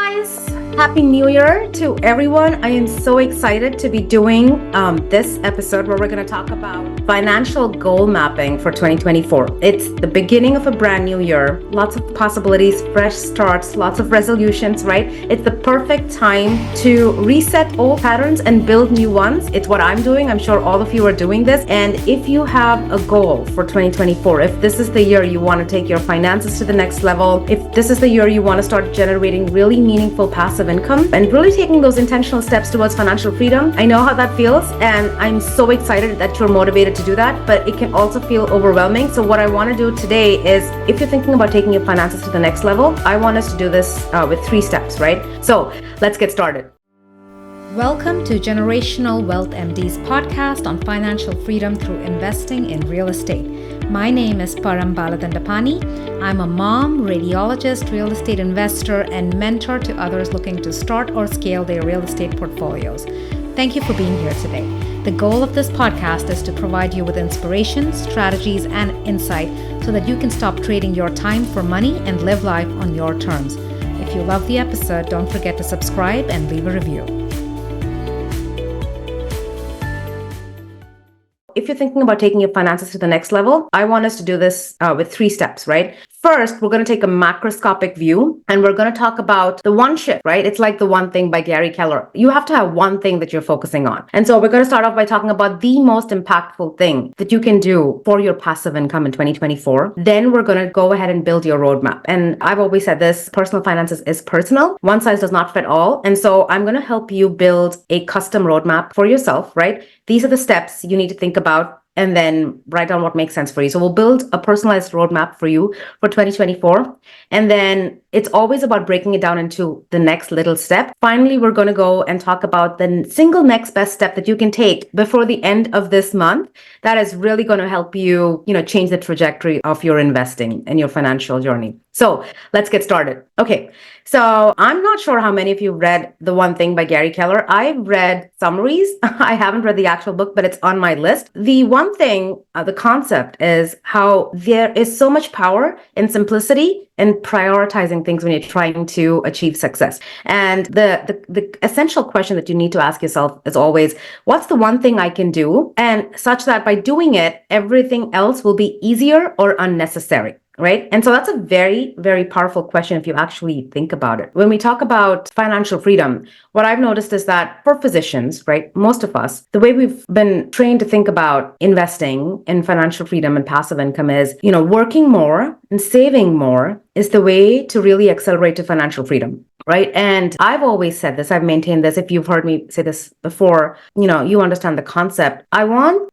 guys! Happy New Year to everyone. I am so excited to be doing this episode where we're going to talk about financial goal mapping for 2024. It's the beginning of a brand new year. Lots of possibilities, fresh starts, lots of resolutions, right? It's the perfect time to reset old patterns and build new ones. It's what I'm doing. I'm sure all of you are doing this. And if you have a goal for 2024, if this is the year you want to take your finances to the next level, if this is the year you want to start generating really meaningful passive income and really taking those intentional steps towards financial freedom, I know how that feels, and I'm so excited that you're motivated to do that, but it can also feel overwhelming. So what I want to do today is, if you're thinking about taking your finances to the next level, I want us to do this with 3 steps, right? So let's get started. Welcome to Generational Wealth MD's podcast on financial freedom through investing in real estate. My name is Param. I'm a mom, radiologist, real estate investor, and mentor to others looking to start or scale their real estate portfolios. Thank you for being here today. The goal of this podcast is to provide you with inspiration, strategies, and insight so that you can stop trading your time for money and live life on your terms. If you love the episode, don't forget to subscribe and leave a review. If you're thinking about taking your finances to the next level, I want us to do this with 3 steps, right? First, we're going to take a macroscopic view and we're going to talk about the one shift, right? It's like The One Thing by Gary Keller. You have to have one thing that you're focusing on. And so we're going to start off by talking about the most impactful thing that you can do for your passive income in 2024. Then we're going to go ahead and build your roadmap. And I've always said this, personal finances is personal. One size does not fit all. And so I'm going to help you build a custom roadmap for yourself, right? These are the steps you need to think about and then write down what makes sense for you. So we'll build a personalized roadmap for you for 2024. And then it's always about breaking it down into the next little step. Finally, we're going to go and talk about the single next best step that you can take before the end of this month. That is really going to help you, change the trajectory of your investing and your financial journey. So let's get started. Okay. So I'm not sure how many of you read The One Thing by Gary Keller. I've read summaries. I haven't read the actual book, but it's on my list. The one thing, the concept is how there is so much power in simplicity and prioritizing things when you're trying to achieve success. And the essential question that you need to ask yourself is always, what's the one thing I can do? And such that by doing it, everything else will be easier or unnecessary. Right? And so that's a very, very powerful question if you actually think about it. When we talk about financial freedom, what I've noticed is that for physicians, right, most of us, the way we've been trained to think about investing in financial freedom and passive income is, working more and saving more is the way to really accelerate to financial freedom. Right. And I've always said this, I've maintained this. If you've heard me say this before, you understand the concept.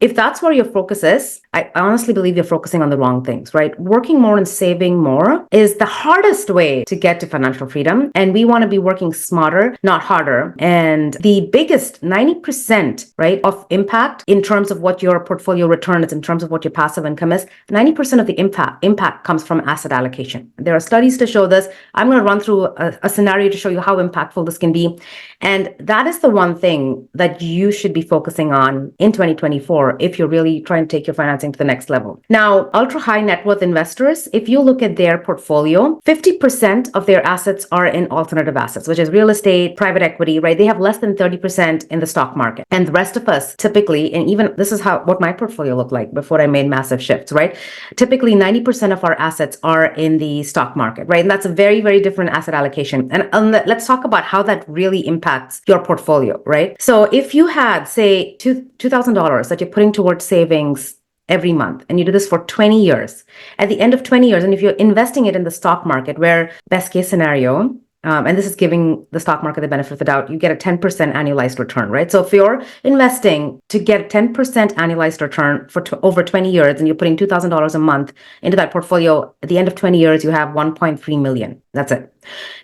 If that's where your focus is, I honestly believe you're focusing on the wrong things, right? Working more and saving more is the hardest way to get to financial freedom. And we want to be working smarter, not harder. And the biggest 90%, right, of impact in terms of what your portfolio return is, in terms of what your passive income is, 90% of the impact comes from asset allocation. There are studies to show this. I'm going to run through a scenario to show you how impactful this can be. And that is the one thing that you should be focusing on in 2024 if you're really trying to take your financing to the next level. Now, ultra high net worth investors, if you look at their portfolio, 50% of their assets are in alternative assets, which is real estate, private equity, right? They have less than 30% in the stock market. And the rest of us typically, and even this is what my portfolio looked like before I made massive shifts, right? Typically 90% of our assets are in the stock market, right? And that's a very, very different asset allocation. And let's talk about how that really impacts your portfolio, right? So if you had, say, $2,000 that you're putting towards savings every month, and you do this for 20 years, at the end of 20 years, and if you're investing it in the stock market, where best case scenario, and this is giving the stock market the benefit of the doubt, you get a 10% annualized return, right? So if you're investing to get a 10% annualized return for over 20 years, and you're putting $2,000 a month into that portfolio, at the end of 20 years, you have 1.3 million. That's it.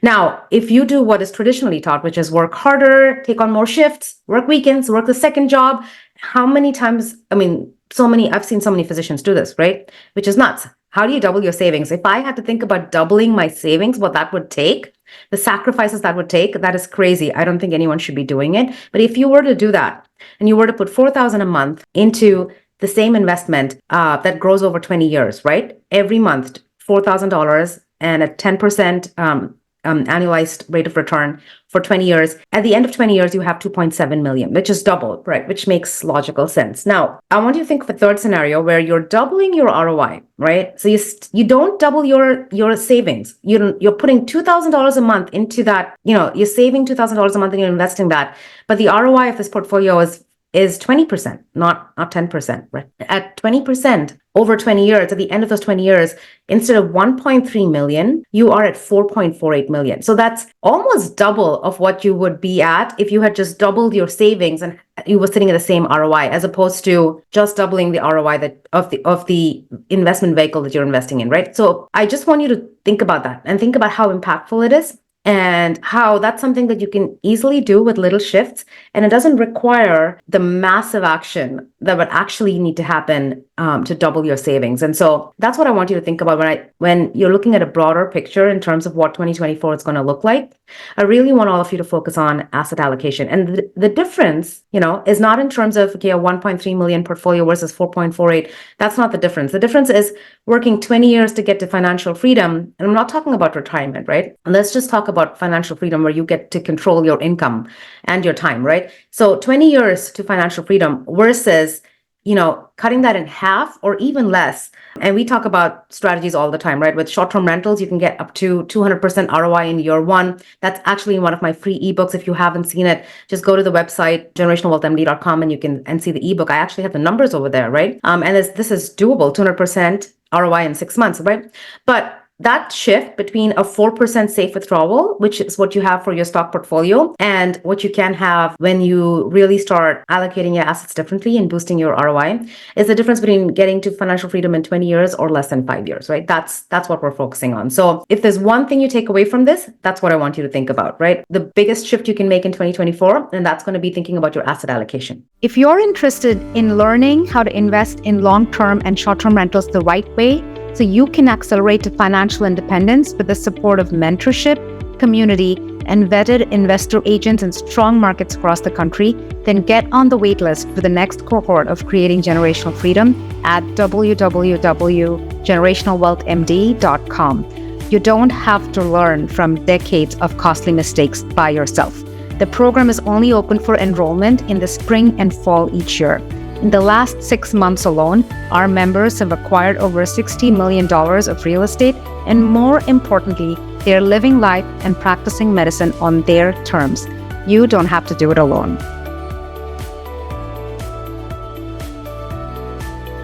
Now, if you do what is traditionally taught, which is work harder, take on more shifts, work weekends, work the second job, how many times, I've seen so many physicians do this, right? Which is nuts. How do you double your savings? If I had to think about doubling my savings, what that would take, the sacrifices that would take, that is crazy. I don't think anyone should be doing it. But if you were to do that and you were to put $4,000 a month into the same investment that grows over 20 years, right? Every month, $4,000 and a 10% annualized rate of return for 20 years. At the end of 20 years, you have 2.7 million, which is double, right? Which makes logical sense. Now, I want you to think of a third scenario where you're doubling your ROI, right? So you don't double your savings. You're putting $2,000 a month into that, you're saving $2,000 a month and you're investing that. But the ROI of this portfolio is 20%, not 10%, right? At 20% over 20 years, at the end of those 20 years, instead of 1.3 million, you are at 4.48 million. So that's almost double of what you would be at if you had just doubled your savings and you were sitting at the same ROI, as opposed to just doubling the ROI of the investment vehicle that you're investing in, right? So I just want you to think about that and think about how impactful it is, and how that's something that you can easily do with little shifts, and it doesn't require the massive action that would actually need to happen to double your savings. And so that's what I want you to think about when you're looking at a broader picture in terms of what 2024 is going to look like. I really want all of you to focus on asset allocation, and the difference, is not in terms of a 1.3 million portfolio versus 4.48. That's not the difference. The difference is working 20 years to get to financial freedom, and I'm not talking about retirement, right? And let's just talk about financial freedom where you get to control your income and your time, right? So 20 years to financial freedom versus, cutting that in half or even less. And we talk about strategies all the time, right? With short-term rentals, you can get up to 200% ROI in year one. That's actually in one of my free ebooks. If you haven't seen it, just go to the website, generationalwealthmd.com, and you can see the ebook. I actually have the numbers over there, right? And this is doable, 200% ROI in 6 months, right? But that shift between a 4% safe withdrawal, which is what you have for your stock portfolio, and what you can have when you really start allocating your assets differently and boosting your ROI, is the difference between getting to financial freedom in 20 years or less than 5 years, right? That's what we're focusing on. So if there's one thing you take away from this, that's what I want you to think about, right? The biggest shift you can make in 2024, and that's going to be thinking about your asset allocation. If you're interested in learning how to invest in long-term and short-term rentals the right way, so you can accelerate to financial independence with the support of mentorship, community, and vetted investor agents in strong markets across the country, then get on the waitlist for the next cohort of Creating Generational Freedom at www.generationalwealthmd.com. You don't have to learn from decades of costly mistakes by yourself. The program is only open for enrollment in the spring and fall each year. In the last 6 months alone, our members have acquired over $60 million of real estate, and more importantly, they're living life and practicing medicine on their terms. You don't have to do it alone.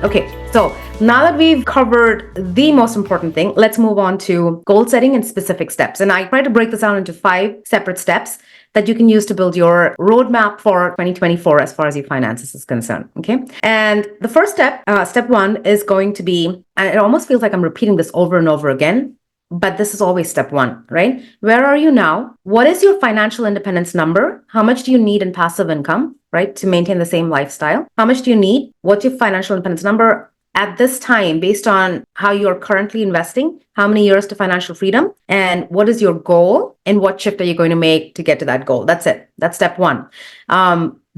Okay, so now that we've covered the most important thing, let's move on to goal setting and specific steps. And I try to break this down into 5 separate steps that you can use to build your roadmap for 2024 as far as your finances is concerned, okay? And the first step, step 1, is going to be, and it almost feels like I'm repeating this over and over again, but this is always step 1, right? Where are you now? What is your financial independence number? How much do you need in passive income, right, to maintain the same lifestyle? How much do you need? What's your financial independence number at this time, based on how you're currently investing, how many years to financial freedom, and what is your goal, and what shift are you going to make to get to that goal? That's it. That's step 1.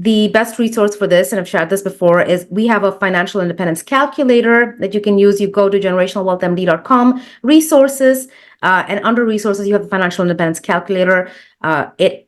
The best resource for this, and I've shared this before, is we have a financial independence calculator that you can use. You go to generationalwealthmd.com, resources, and under resources, you have the financial independence calculator. It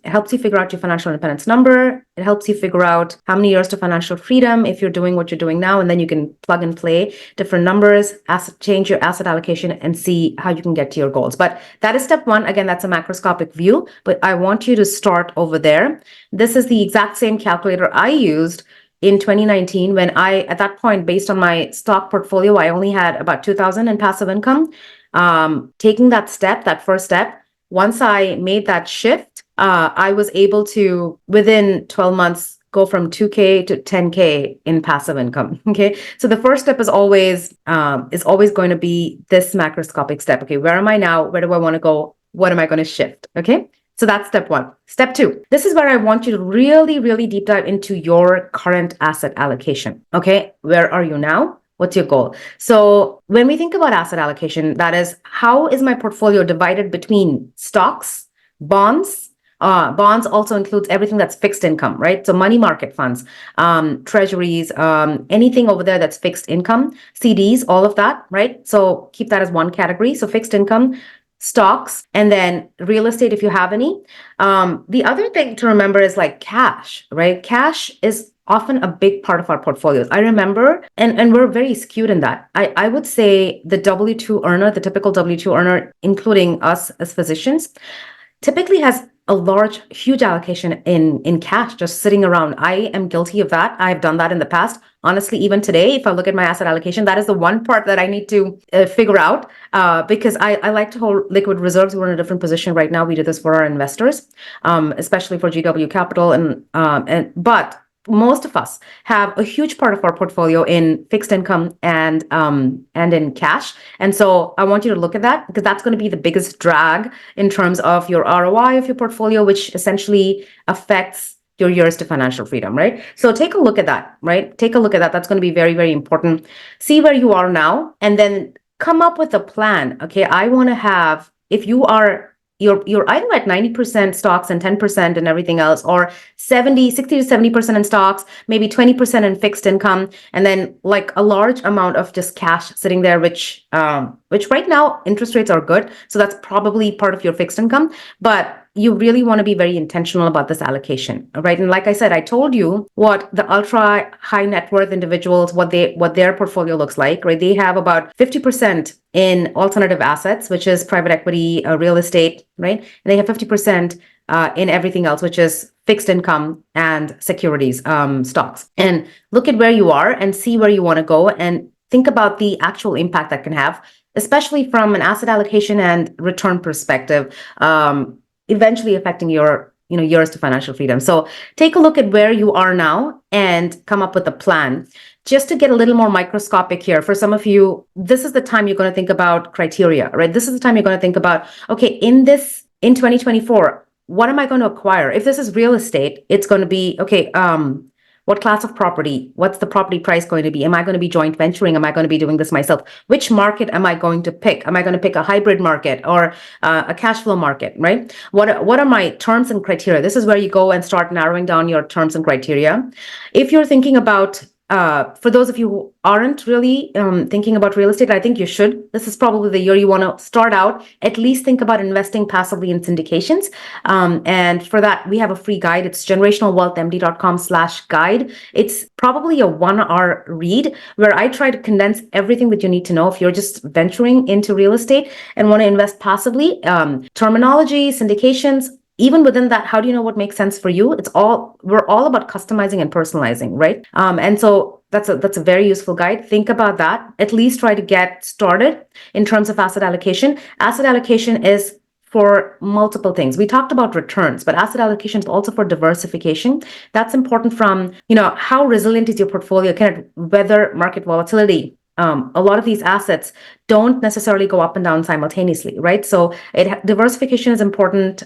helps you figure out your financial independence number. It helps you figure out how many years to financial freedom if you're doing what you're doing now, and then you can plug and play different numbers, change your asset allocation, and see how you can get to your goals. But that is step 1. Again, that's a macroscopic view, but I want you to start over there. This is the exact same calculator I used in 2019 when at that point, based on my stock portfolio, I only had about 2,000 in passive income. Taking that first step, once I made that shift, I was able to, within 12 months, go from 2K to 10K in passive income. Okay. So the first step is always going to be this macroscopic step. Okay. Where am I now? Where do I want to go? What am I going to shift? Okay. So that's step 1. Step 2, this is where I want you to really, really deep dive into your current asset allocation. Okay. Where are you now? What's your goal? So when we think about asset allocation, that is, how is my portfolio divided between stocks, bonds? Bonds also includes everything that's fixed income, right? So money market funds, treasuries, anything over there that's fixed income, CDs, all of that, right? So keep that as one category. So fixed income, stocks, and then real estate if you have any. The other thing to remember is like cash, right? Cash is often a big part of our portfolios. I remember, and we're very skewed in that. I would say the W-2 earner, the typical W-2 earner, including us as physicians, typically has a large, huge allocation in cash just sitting around. I am guilty of that. I've done that in the past. Honestly, even today, if I look at my asset allocation, that is the one part that I need to figure out because I like to hold liquid reserves. We're in a different position right now. We do this for our investors, especially for GW Capital, but most of us have a huge part of our portfolio in fixed income and in cash. And so I want you to look at that because that's going to be the biggest drag in terms of your ROI of your portfolio, which essentially affects your years to financial freedom, right? So take a look at that, right? Take a look at that. That's going to be very, very important. See where you are now and then come up with a plan. Okay, I want to have, if you are you're either at 90% stocks and 10% and everything else, or 60 to 70% in stocks, maybe 20% in fixed income, and then like a large amount of just cash sitting there, which right now interest rates are good. So that's probably part of your fixed income, but you really want to be very intentional about this allocation, right? And like I said, I told you what the ultra high net worth individuals, what their portfolio looks like, right? They have about 50% in alternative assets, which is private equity, real estate, right? And they have 50% in everything else, which is fixed income and securities, stocks. And look at where you are and see where you want to go and think about the actual impact that can have, especially from an asset allocation and return perspective, eventually affecting your years to financial freedom. So take a look at where you are now and come up with a plan. Just to get a little more microscopic here, for some of you, this is the time you're going to think about criteria, right? This is the time you're going to think about, okay, in 2024, what am I going to acquire? If this is real estate, it's going to be, okay, what class of property? What's the property price going to be? Am I going to be joint venturing? Am I going to be doing this myself? Which market am I going to pick? Am I going to pick a hybrid market or a cash flow market, right? What are my terms and criteria? This is where you go and start narrowing down your terms and criteria. If you're thinking about for those of you who aren't really thinking about real estate, I think you should. This is probably the year you want to start out. At least think about investing passively in syndications. And for that, we have a free guide. It's generationalwealthmd.com/guide. It's probably a 1-hour read where I try to condense everything that you need to know if you're just venturing into real estate and want to invest passively. Terminology, syndications. Even within that, how do you know what makes sense for you? We're all about customizing and personalizing, right? And so that's a very useful guide. Think about that. At least try to get started in terms of asset allocation. Asset allocation is for multiple things. We talked about returns, but asset allocation is also for diversification. That's important from, how resilient is your portfolio? Can it weather market volatility? A lot of these assets don't necessarily go up and down simultaneously, right? So diversification is important,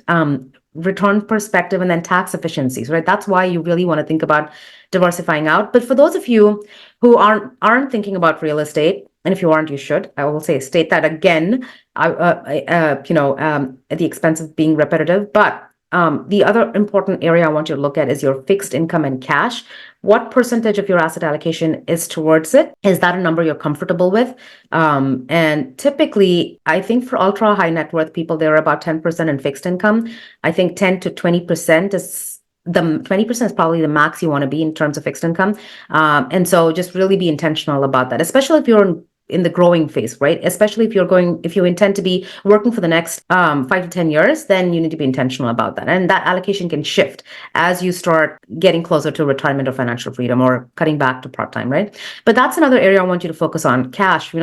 return perspective, and then tax efficiencies, right? That's why you really want to think about diversifying out. But for those of you who aren't thinking about real estate, and if you aren't, you should. I will state that again, at the expense of being repetitive. But the other important area I want you to look at is your fixed income and cash. What percentage of your asset allocation is towards it? Is that a number you're comfortable with? And typically, I think for ultra high net worth people, they're about 10% in fixed income. I think 10 to 20% is the 20% is probably the max you want to be in terms of fixed income. And so just really be intentional about that, especially if you're in the growing phase, right? Especially if you intend to be working for the next 5 to 10 years, then you need to be intentional about that. And that allocation can shift as you start getting closer to retirement or financial freedom or cutting back to part-time, right? But that's another area I want you to focus on. Cash,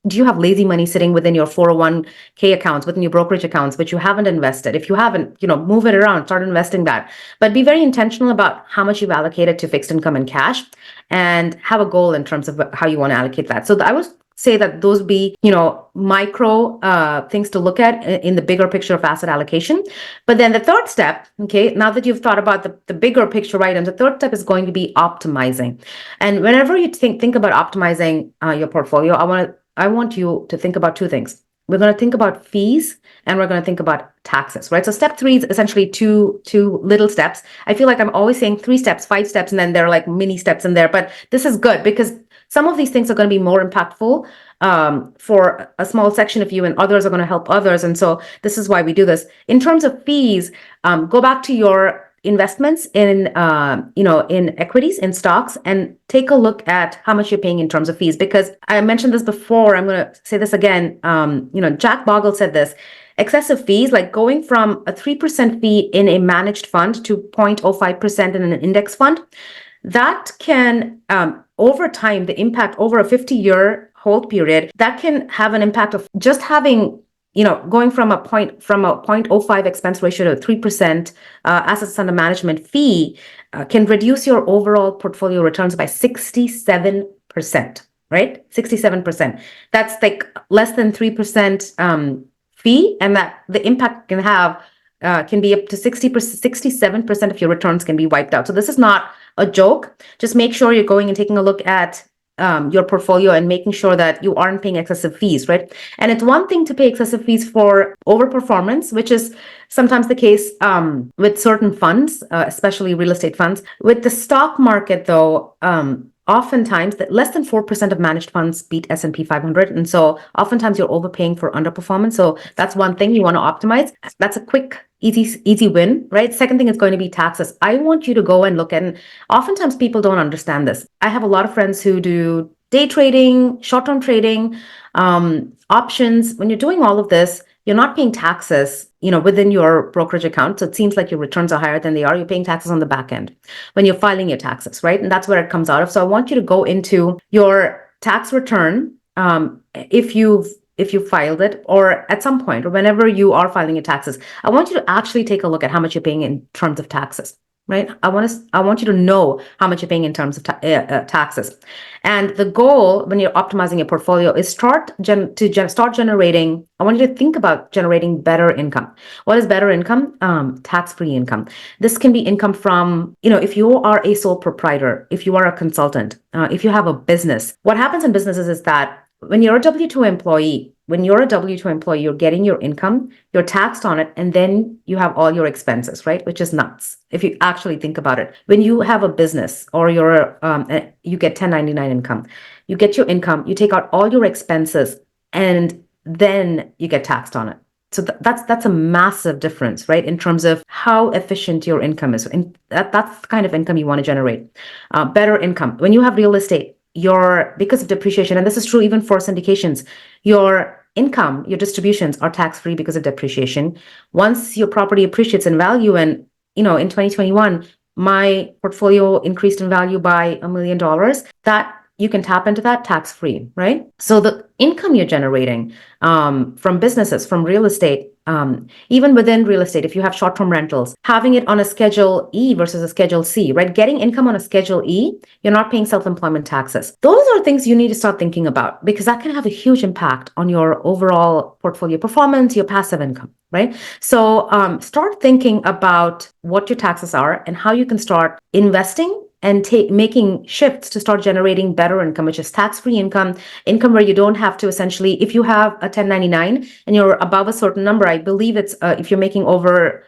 do you have lazy money sitting within your 401k accounts, within your brokerage accounts, which you haven't invested? If you haven't, move it around, start investing that. But be very intentional about how much you've allocated to fixed income and cash and have a goal in terms of how you want to allocate that. So I would say that those be, micro things to look at in the bigger picture of asset allocation. But then the third step, okay, now that you've thought about the bigger picture items, the third step is going to be optimizing. And whenever you think about optimizing your portfolio, I want you to think about two things. We're going to think about fees and we're going to think about taxes, right? So step 3 is essentially two little steps. I feel like I'm always saying 3 steps, 5 steps, and then there are like mini steps in there. But this is good because Some of these things are going to be more impactful for a small section of you, and others are going to help others. And so this is why we do this. In terms of fees, go back to your investments in in equities, in stocks, and take a look at how much you're paying in terms of fees. Because I mentioned this before, I'm going to say this again. Jack Bogle said this: excessive fees, like going from a 3% fee in a managed fund to 0.05% in an index fund, that can over time, the impact over a 50-year hold period, that can have an impact of just having going from a 0.05 expense ratio to 3% assets under management fee can reduce your overall portfolio returns by 67%, right? 67%. That's like less than 3% fee, and that the impact can be up to 67% of your returns can be wiped out. So this is not a joke. Just make sure you're going and taking a look at your portfolio and making sure that you aren't paying excessive fees, right? And it's one thing to pay excessive fees for overperformance, which is sometimes the case with certain funds, especially real estate funds. With the stock market, though, oftentimes that less than 4% of managed funds beat S&P 500. And so oftentimes you're overpaying for underperformance. So that's one thing you want to optimize. That's a quick, easy win, right? Second thing is going to be taxes. I want you to go and look, and oftentimes people don't understand this. I have a lot of friends who do day trading, short-term trading, options. When you're doing all of this, you're not paying taxes, within your brokerage account. So it seems like your returns are higher than they are. You're paying taxes on the back end when you're filing your taxes, right? And that's where it comes out of. So I want you to go into your tax return, if you filed it, or at some point, or whenever you are filing your taxes, I want you to actually take a look at how much you're paying in terms of taxes. Right? I want you to know how much you're paying in terms of taxes. And the goal when you're optimizing your portfolio is start generating. I want you to think about generating better income. What is better income? Tax-free income. This can be income from, if you are a sole proprietor, if you are a consultant, if you have a business. What happens in businesses is that when you're a W-2 employee, you're getting your income, you're taxed on it, and then you have all your expenses, right? Which is nuts if you actually think about it. When you have a business or you get 1099 income, you get your income, you take out all your expenses, and then you get taxed on it. So that's a massive difference, right? In terms of how efficient your income is. And that's the kind of income you want to generate. Better income. When you have real estate, because of depreciation, and this is true even for syndications, your income, your distributions are tax-free because of depreciation. Once your property appreciates in value, and in 2021, my portfolio increased in value by $1 million, that you can tap into that tax-free, right? So the income you're generating from businesses, from real estate, even within real estate, if you have short-term rentals, having it on a Schedule E versus a Schedule C, right? Getting income on a Schedule E, you're not paying self-employment taxes. Those are things you need to start thinking about, because that can have a huge impact on your overall portfolio performance, your passive income, right? So start thinking about what your taxes are and how you can start investing and making shifts to start generating better income, which is tax-free income where you don't have to essentially, if you have a 1099 and you're above a certain number, I believe it's if you're making over,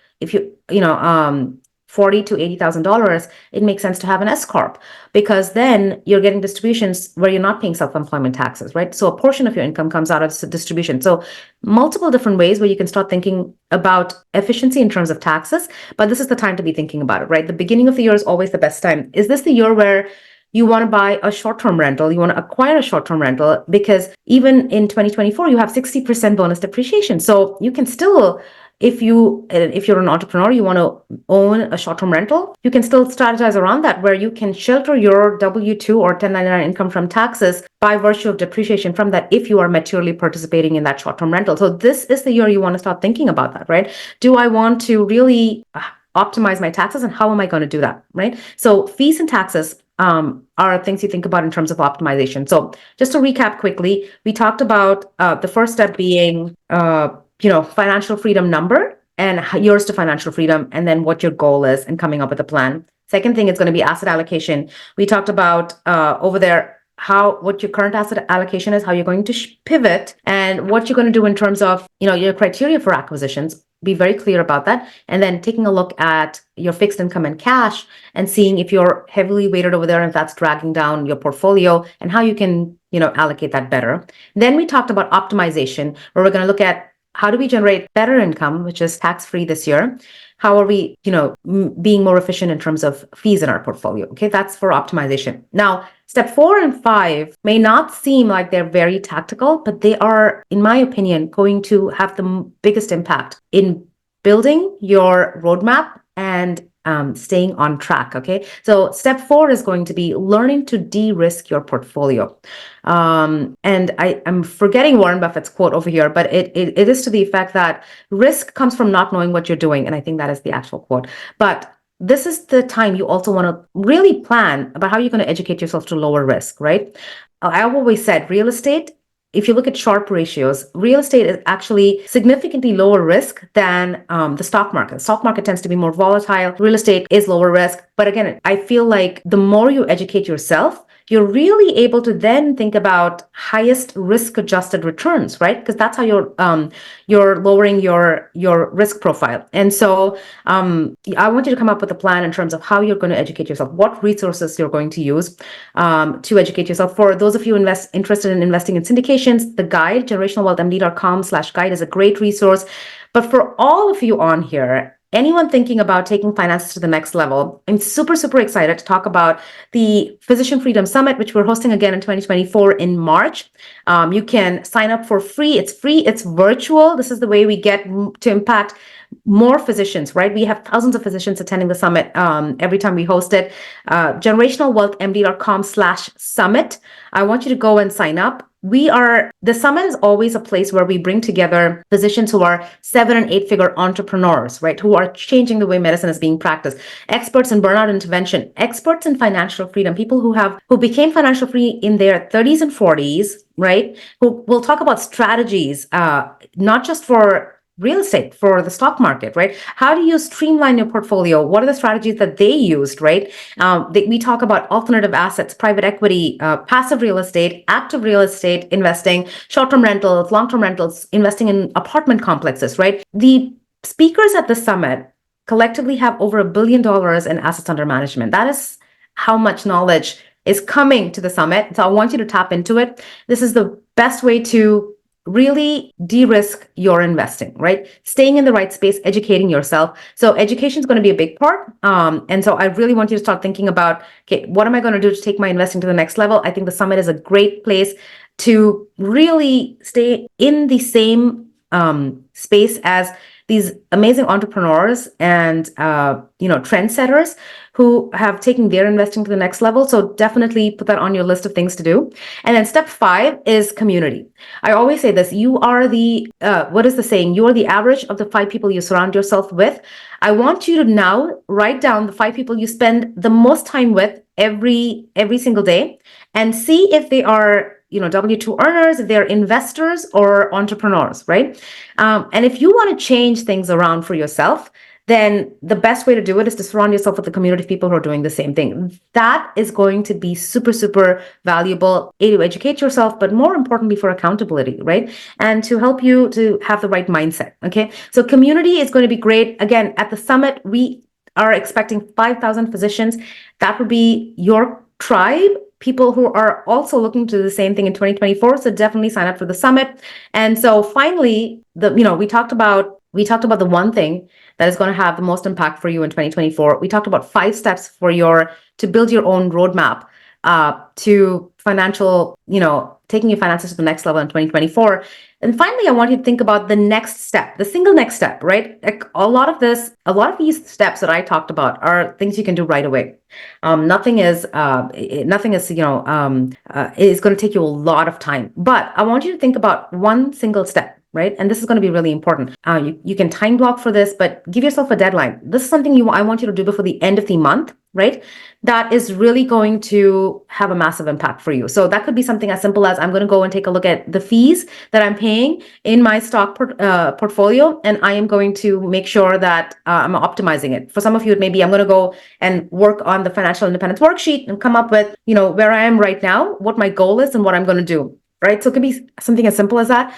$40,000 to $80,000, it makes sense to have an S corp, because then you're getting distributions where you're not paying self-employment taxes, right? So a portion of your income comes out of distribution. So multiple different ways where you can start thinking about efficiency in terms of taxes, but this is the time to be thinking about it, right? The beginning of the year is always the best time. Is this the year where you want to buy a short-term rental, you want to acquire a short-term rental? Because even in 2024, you have 60% bonus depreciation. So you can still, if you're an entrepreneur, you want to own a short-term rental, you can still strategize around that, where you can shelter your W-2 or 1099 income from taxes by virtue of depreciation from that, if you are materially participating in that short-term rental. So this is the year you want to start thinking about that, right? Do I want to really optimize my taxes, and how am I going to do that, right? So fees and taxes are things you think about in terms of optimization. So just to recap quickly, we talked about the first step being financial freedom number and yours to financial freedom, and then what your goal is and coming up with a plan. Second thing is going to be asset allocation. We talked about over there what your current asset allocation is, how you're going to pivot, and what you're going to do in terms of your criteria for acquisitions. be very clear about that. And then taking a look at your fixed income and cash and seeing if you're heavily weighted over there and if that's dragging down your portfolio and how you can, allocate that better. Then we talked about optimization, where we're going to look at how do we generate better income, which is tax-free this year? How are we, being more efficient in terms of fees in our portfolio? Okay, that's for optimization. Now, step 4 and 5 may not seem like they're very tactical, but they are, in my opinion, going to have the biggest impact in building your roadmap and staying on track. Okay, so step 4 is going to be learning to de-risk your portfolio. And I'm forgetting Warren Buffett's quote over here, but it is to the effect that risk comes from not knowing what you're doing. And I think that is the actual quote. But this is the time you also want to really plan about how you're going to educate yourself to lower risk, right? I've always said real estate, if you look at Sharpe ratios, real estate is actually significantly lower risk than the stock market. The stock market tends to be more volatile. Real estate is lower risk. But again, I feel like the more you educate yourself, you're really able to then think about highest risk-adjusted returns, right? Because that's how you're lowering your risk profile. And so I want you to come up with a plan in terms of how you're going to educate yourself, what resources you're going to use to educate yourself. For those of you interested in investing in syndications, the guide, generationalwealthmd.com/guide is a great resource. But for all of you on here, anyone thinking about taking finances to the next level, I'm super, super excited to talk about the Physician Freedom Summit, which we're hosting again in 2024 in March. You can sign up for free. It's virtual. This is the way we get to impact more physicians, right? We have thousands of physicians attending the summit every time we host it. generationalwealthmd.com/summit. I want you to go and sign up. The summit is always a place where we bring together physicians who are 7 and 8 figure entrepreneurs, right? Who are changing the way medicine is being practiced, experts in burnout intervention, experts in financial freedom, people who became financial free in their 30s and 40s, right? Who will talk about strategies, not just for real estate, for the stock market, right? How do you streamline your portfolio? What are the strategies that they used, right? We talk about alternative assets, private equity, passive real estate, active real estate investing, short-term rentals, long-term rentals, investing in apartment complexes, right? The speakers at the summit collectively have over $1 billion in assets under management. That is how much knowledge is coming to the summit. So I want you to tap into it. This is the best way to really de-risk your investing, right? Staying in the right space, educating yourself. So education is going to be a big part. And so I really want you to start thinking about, okay, what am I going to do to take my investing to the next level? I think the summit is a great place to really stay in the same space as these amazing entrepreneurs and trendsetters who have taken their investing to the next level. So definitely put that on your list of things to do. And then step 5 is community. I always say this: you are what is the saying? You are the average of the 5 people you surround yourself with. I want you to now write down the 5 people you spend the most time with every single day, and see if they are W-2 earners, if they're investors or entrepreneurs, right? And if you want to change things around for yourself, then the best way to do it is to surround yourself with a community of people who are doing the same thing. That is going to be super, super valuable, to educate yourself, but more importantly for accountability, right? And to help you to have the right mindset, okay? So community is going to be great. Again, at the summit, we are expecting 5,000 physicians. That would be your tribe, people who are also looking to do the same thing in 2024. So definitely sign up for the summit. And so finally, we talked about the one thing that is going to have the most impact for you in 2024. We talked about 5 steps to build your own roadmap to financial, taking your finances to the next level in 2024. And finally, I want you to think about the next step, the single next step, right? Like a lot of these steps that I talked about are things you can do right away. Nothing is is going to take you a lot of time, but I want you to think about one single step, right? And this is going to be really important. You can time block for this, but give yourself a deadline. This is something I want you to do before the end of the month, right? That is really going to have a massive impact for you. So that could be something as simple as I'm going to go and take a look at the fees that I'm paying in my stock portfolio, and I am going to make sure that I'm optimizing it. For some of you, it may be I'm going to go and work on the financial independence worksheet and come up with, where I am right now, what my goal is and what I'm going to do. right? So it could be something as simple as that.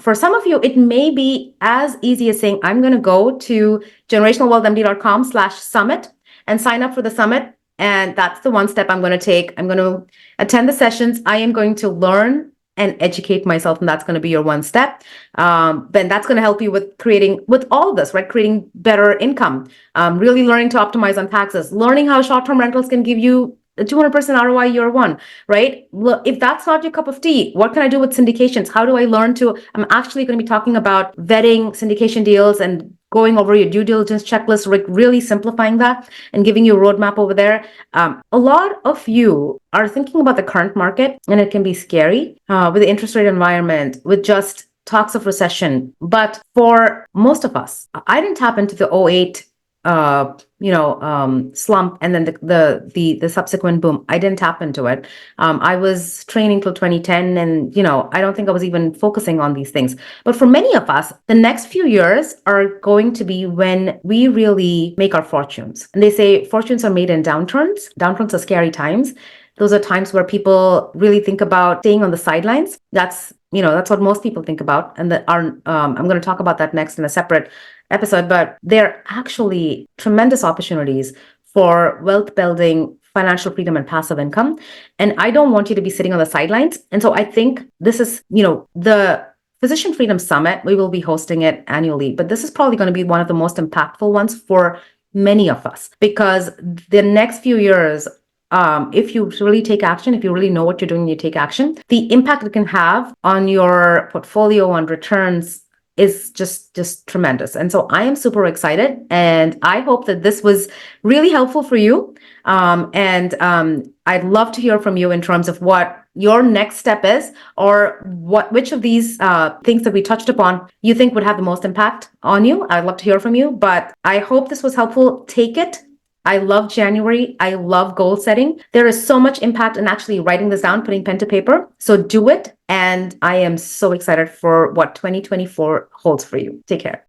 For some of you, it may be as easy as saying, I'm going to go to generationalwealthmd.com/summit and sign up for the summit. And that's the one step I'm going to take. I'm going to attend the sessions. I am going to learn and educate myself, and that's going to be your one step. Then that's going to help you with all of this, right? Creating better income, really learning to optimize on taxes, learning how short-term rentals can give you a 200% ROI year one, right? Look, if that's not your cup of tea, what can I do with syndications? How do I learn to? I'm actually going to be talking about vetting syndication deals and going over your due diligence checklist, really simplifying that and giving you a roadmap over there. A lot of you are thinking about the current market, and it can be scary with the interest rate environment, with just talks of recession. But for most of us, I didn't tap into the '08 slump and then the subsequent boom. I didn't tap into it. I was training till 2010, and I don't think I was even focusing on these things. But for many of us, the next few years are going to be when we really make our fortunes. And they say fortunes are made in downturns. Downturns are scary times. Those are times where people really think about staying on the sidelines. That's what most people think about. And I'm going to talk about that next in a separate episode, but they're actually tremendous opportunities for wealth building, financial freedom, and passive income. And I don't want you to be sitting on the sidelines. And so I think this is, the Physician Freedom Summit, we will be hosting it annually, but this is probably going to be one of the most impactful ones for many of us, because the next few years, if you really take action, if you really know what you're doing and you take action, the impact it can have on your portfolio, on returns, is just tremendous. And so I am super excited, and I hope that this was really helpful for you. And I'd love to hear from you in terms of what your next step is, or which of these things that we touched upon you think would have the most impact on you. I'd love to hear from you, but I hope this was helpful. Take it. I love January. I love goal setting. There is so much impact in actually writing this down, putting pen to paper. So do it. And I am so excited for what 2024 holds for you. Take care.